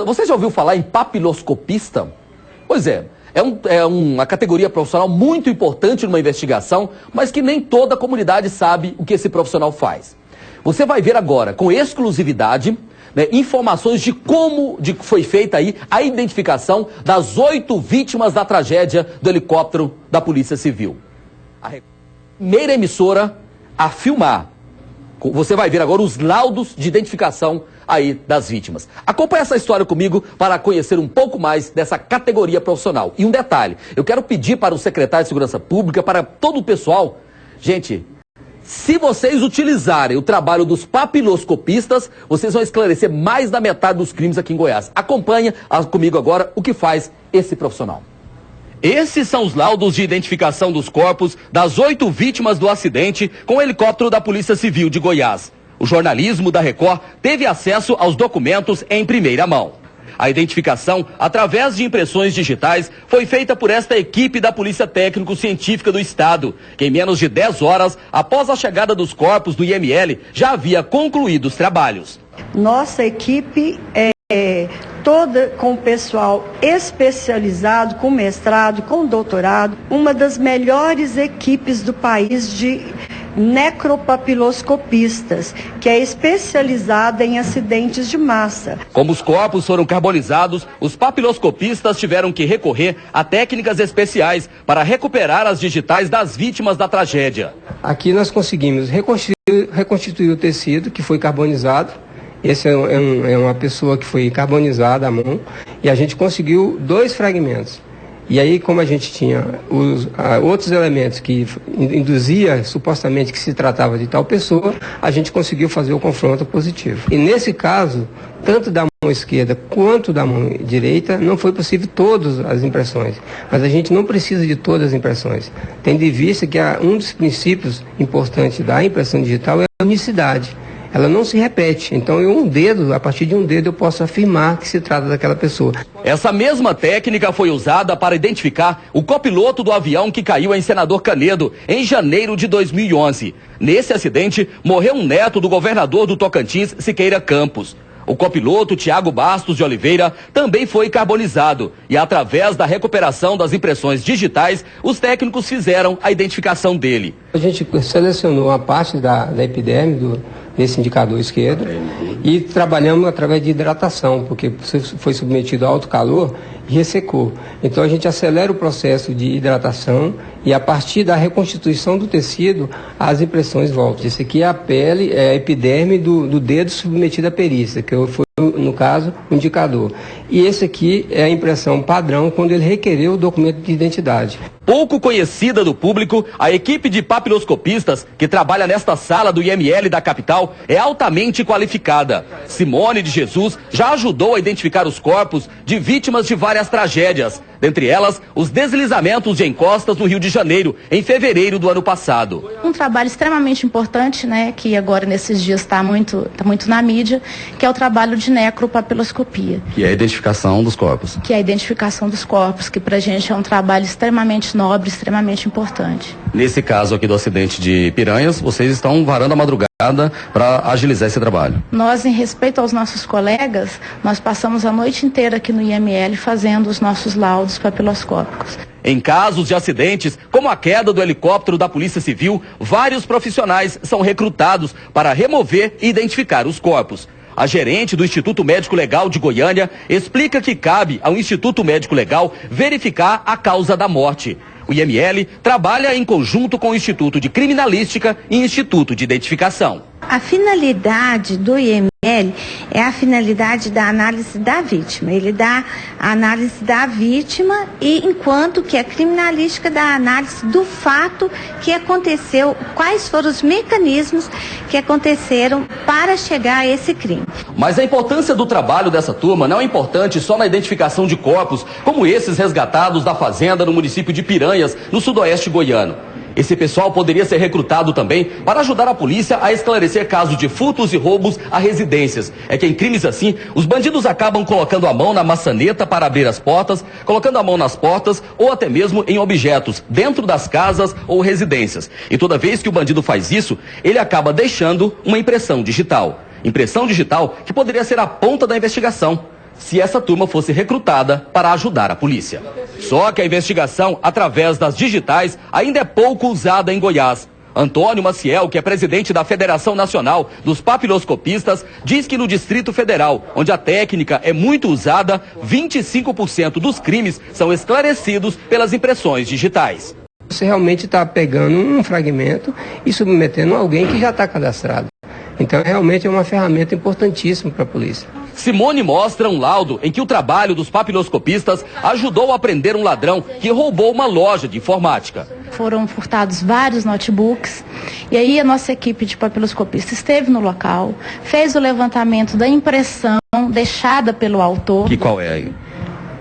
Você já ouviu falar em papiloscopista? Pois é, uma categoria profissional muito importante numa investigação, mas que nem toda a comunidade sabe o que esse profissional faz. Você vai ver agora, com exclusividade, informações de como foi feita aí a identificação das 8 vítimas da tragédia do helicóptero da Polícia Civil. A primeira emissora a filmar. Você vai ver agora os laudos de identificação aí das vítimas. Acompanhe essa história comigo para conhecer um pouco mais dessa categoria profissional. E um detalhe, eu quero pedir para o secretário de Segurança Pública, para todo o pessoal, gente, se vocês utilizarem o trabalho dos papiloscopistas, vocês vão esclarecer mais da metade dos crimes aqui em Goiás. Acompanhe comigo agora o que faz esse profissional. Esses são os laudos de identificação dos corpos das 8 vítimas do acidente com o helicóptero da Polícia Civil de Goiás. O jornalismo da Record teve acesso aos documentos em primeira mão. A identificação, através de impressões digitais, foi feita por esta equipe da Polícia Técnico-Científica do Estado, que em menos de 10 horas, após a chegada dos corpos do IML, já havia concluído os trabalhos. Nossa equipe toda com pessoal especializado, com mestrado, com doutorado, uma das melhores equipes do país de necropapiloscopistas, que é especializada em acidentes de massa. Como os corpos foram carbonizados, os papiloscopistas tiveram que recorrer a técnicas especiais para recuperar as digitais das vítimas da tragédia. Aqui nós conseguimos reconstituir o tecido que foi carbonizado. Esse é uma pessoa que foi carbonizada à mão e a gente conseguiu 2 fragmentos. E aí, como a gente tinha outros elementos que induzia supostamente que se tratava de tal pessoa, a gente conseguiu fazer o confronto positivo. E nesse caso, tanto da mão esquerda quanto da mão direita, não foi possível todas as impressões. Mas a gente não precisa de todas as impressões. Tendo em vista que um dos princípios importantes da impressão digital é a unicidade. Ela não se repete, então a partir de um dedo eu posso afirmar que se trata daquela pessoa. Essa mesma técnica foi usada para identificar o copiloto do avião que caiu em Senador Canedo em janeiro de 2011. Nesse acidente, morreu um neto do governador do Tocantins, Siqueira Campos. O copiloto Tiago Bastos de Oliveira também foi carbonizado e, através da recuperação das impressões digitais, os técnicos fizeram a identificação dele. A gente selecionou a parte da epiderme desse indicador esquerdo e trabalhamos através de hidratação, porque foi submetido a alto calor e ressecou. Então a gente acelera o processo de hidratação e a partir da reconstituição do tecido, as impressões voltam. Esse aqui é a pele, é a epiderme do dedo submetido à perícia, que foi, no caso, o indicador. E esse aqui é a impressão padrão quando ele requereu o documento de identidade. Pouco conhecida do público, a equipe de papiloscopistas que trabalha nesta sala do IML da capital é altamente qualificada. Simone de Jesus já ajudou a identificar os corpos de vítimas de várias tragédias, dentre elas os deslizamentos de encostas no Rio de Janeiro, em fevereiro do ano passado. Um trabalho extremamente importante, que agora nesses dias está muito na mídia, que é o trabalho de necropapiloscopia. Que é a identificação dos corpos. Que é a identificação dos corpos, que pra gente é um trabalho extremamente nobre, extremamente importante. Nesse caso aqui do acidente de Piranhas, vocês estão varando a madrugada para agilizar esse trabalho. Nós, em respeito aos nossos colegas, nós passamos a noite inteira aqui no IML fazendo os nossos laudos papiloscópicos. Em casos de acidentes, como a queda do helicóptero da Polícia Civil, vários profissionais são recrutados para remover e identificar os corpos. A gerente do Instituto Médico Legal de Goiânia explica que cabe ao Instituto Médico Legal verificar a causa da morte. O IML trabalha em conjunto com o Instituto de Criminalística e Instituto de Identificação. A finalidade do IML é a finalidade da análise da vítima. Ele dá a análise da vítima e enquanto que a criminalística dá a análise do fato que aconteceu, quais foram os mecanismos que aconteceram para chegar a esse crime. Mas a importância do trabalho dessa turma não é importante só na identificação de corpos, como esses resgatados da fazenda no município de Piranhas, no sudoeste goiano. Esse pessoal poderia ser recrutado também para ajudar a polícia a esclarecer casos de furtos e roubos a residências. É que em crimes assim, os bandidos acabam colocando a mão na maçaneta para abrir as portas, colocando a mão nas portas ou até mesmo em objetos dentro das casas ou residências. E toda vez que o bandido faz isso, ele acaba deixando uma impressão digital. Impressão digital que poderia ser a ponta da investigação. se essa turma fosse recrutada para ajudar a polícia. Só que a investigação através das digitais ainda é pouco usada em Goiás. Antônio Maciel, que é presidente da Federação Nacional dos Papiloscopistas, diz que no Distrito Federal, onde a técnica é muito usada, 25% dos crimes são esclarecidos pelas impressões digitais. Você realmente está pegando um fragmento e submetendo a alguém que já está cadastrado. Então, realmente é uma ferramenta importantíssima para a polícia. Simone mostra um laudo em que o trabalho dos papiloscopistas ajudou a prender um ladrão que roubou uma loja de informática. Foram furtados vários notebooks e aí a nossa equipe de papiloscopistas esteve no local, fez o levantamento da impressão deixada pelo autor. Que qual é aí?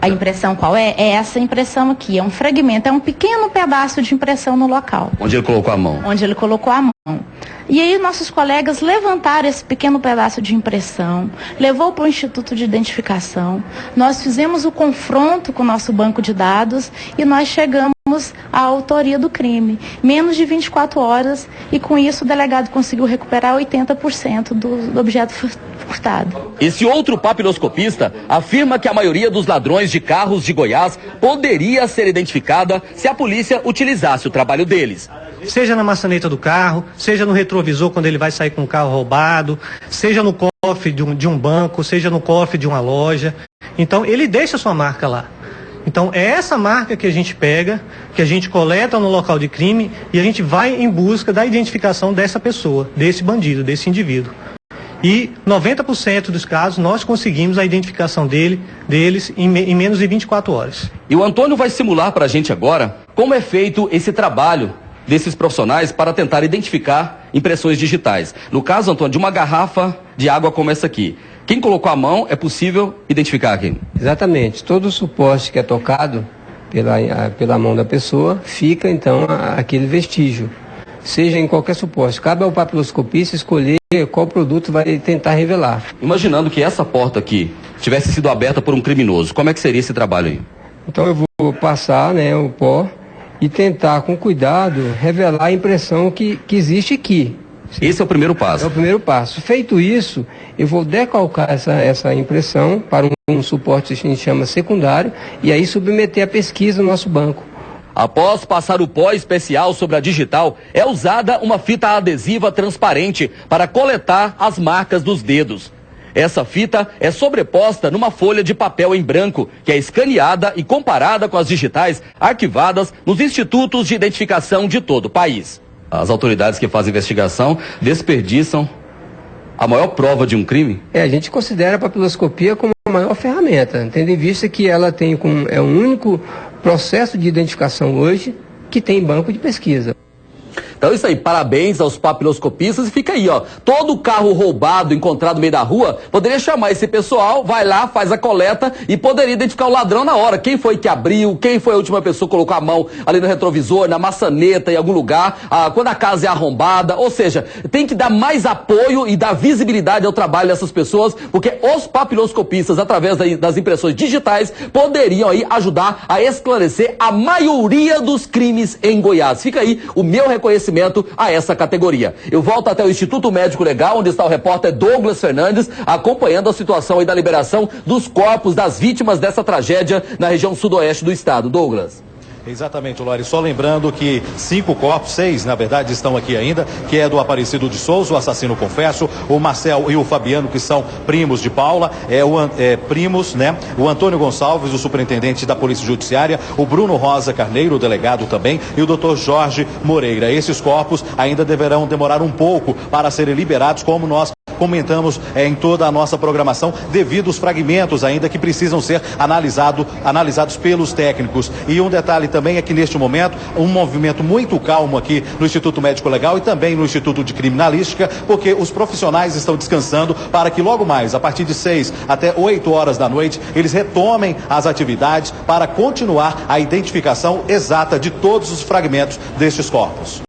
A impressão qual é? É essa impressão aqui, é um fragmento, é um pequeno pedaço de impressão no local. Onde ele colocou a mão? Onde ele colocou a mão. E aí nossos colegas levantaram esse pequeno pedaço de impressão, levou para o Instituto de Identificação, nós fizemos o confronto com o nosso banco de dados e nós chegamos à autoria do crime. Menos de 24 horas e com isso o delegado conseguiu recuperar 80% do objeto furtado. Esse outro papiloscopista afirma que a maioria dos ladrões de carros de Goiás poderia ser identificada se a polícia utilizasse o trabalho deles. Seja na maçaneta do carro, seja no retrovisor quando ele vai sair com o carro roubado, seja no cofre de um banco, seja no cofre de uma loja. Então ele deixa sua marca lá. Então é essa marca que a gente pega, que a gente coleta no local de crime e a gente vai em busca da identificação dessa pessoa, desse bandido, desse indivíduo. E 90% dos casos nós conseguimos a identificação deles em menos de 24 horas. E o Antônio vai simular para a gente agora como é feito esse trabalho desses profissionais para tentar identificar impressões digitais. No caso, Antônio, de uma garrafa de água como essa aqui. Quem colocou a mão é possível identificar aqui? Exatamente. Todo o suporte que é tocado pela mão da pessoa, fica então aquele vestígio. Seja em qualquer suporte. Cabe ao papiloscopista escolher qual produto vai tentar revelar. Imaginando que essa porta aqui tivesse sido aberta por um criminoso, como é que seria esse trabalho aí? Então eu vou passar, o pó e tentar com cuidado revelar a impressão que existe aqui. Esse é o primeiro passo? É o primeiro passo. Feito isso, eu vou decalcar essa impressão para um suporte que a gente chama secundário e aí submeter a pesquisa no nosso banco. Após passar o pó especial sobre a digital, é usada uma fita adesiva transparente para coletar as marcas dos dedos. Essa fita é sobreposta numa folha de papel em branco, que é escaneada e comparada com as digitais arquivadas nos institutos de identificação de todo o país. As autoridades que fazem investigação desperdiçam a maior prova de um crime? A gente considera a papiloscopia como a maior ferramenta, tendo em vista que ela tem é o único processo de identificação hoje que tem banco de pesquisa. Então é isso aí, parabéns aos papiloscopistas e fica aí, ó, todo carro roubado encontrado no meio da rua, poderia chamar esse pessoal, vai lá, faz a coleta e poderia identificar o ladrão na hora, quem foi que abriu, quem foi a última pessoa que colocou a mão ali no retrovisor, na maçaneta, em algum lugar, quando a casa é arrombada, ou seja, tem que dar mais apoio e dar visibilidade ao trabalho dessas pessoas, porque os papiloscopistas, através das impressões digitais, poderiam aí ajudar a esclarecer a maioria dos crimes em Goiás. Fica aí o meu reconhecimento a essa categoria. Eu volto até o Instituto Médico Legal, onde está o repórter Douglas Fernandes, acompanhando a situação aí da liberação dos corpos das vítimas dessa tragédia na região sudoeste do estado. Douglas. Exatamente, Lori. Só lembrando que 5 corpos, 6 na verdade estão aqui ainda, que é do Aparecido de Souza, o assassino confesso, o Marcel e o Fabiano, que são primos de Paula, primos, né? O Antônio Gonçalves, o superintendente da Polícia Judiciária, o Bruno Rosa Carneiro, o delegado também, e o Dr. Jorge Moreira. Esses corpos ainda deverão demorar um pouco para serem liberados, como nós comentamos em toda a nossa programação, devido aos fragmentos ainda que precisam ser analisados pelos técnicos. E um detalhe também é que neste momento, um movimento muito calmo aqui no Instituto Médico Legal e também no Instituto de Criminalística, porque os profissionais estão descansando para que logo mais, a partir de 6 até 8 horas da noite, eles retomem as atividades para continuar a identificação exata de todos os fragmentos destes corpos.